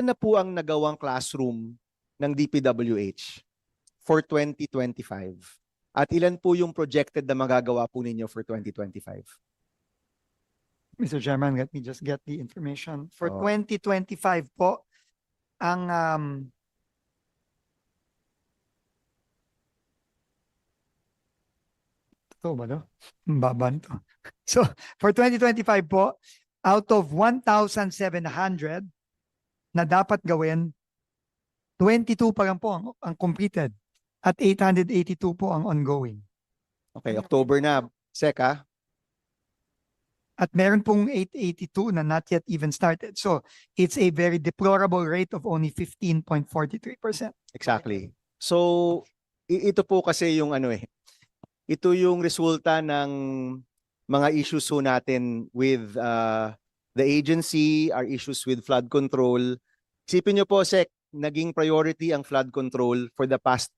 na po ang nagawang classroom ng DPWH for 2025? At ilan po yung projected na magagawa po ninyo for 2025? Mr. Chairman, let me just get the information. For Oo. 2025 po, ang ito ba no? Ang baba nito. So, for 2025 po, out of 1,700 na dapat gawin, 22 pa lang po ang completed at 882 po ang ongoing. Okay, October na. Seka, At meron pong 882 na not yet even started. So, it's a very deplorable rate of only 15.43%. exactly. So, ito po kasi yung ito yung resulta ng mga issues po natin with the agency, our issues with flood control. Isipin nyo po, Sec, naging priority ang flood control for the past